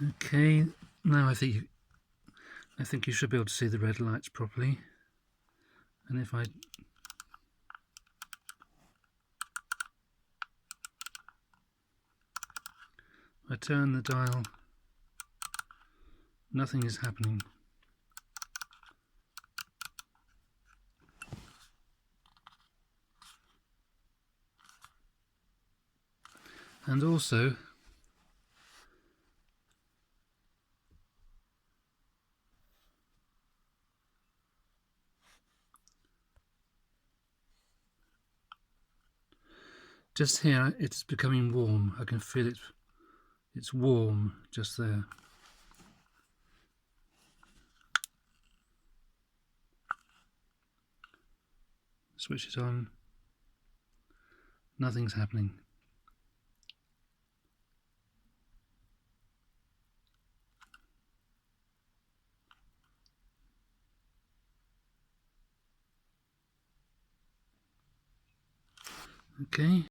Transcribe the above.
Okay, now I think you should be able to see the red lights properly. And if I turn the dial, nothing is happening. And also, just here, it's becoming warm. I can feel it. It's warm just there. Switch it on. Nothing's happening. Okay.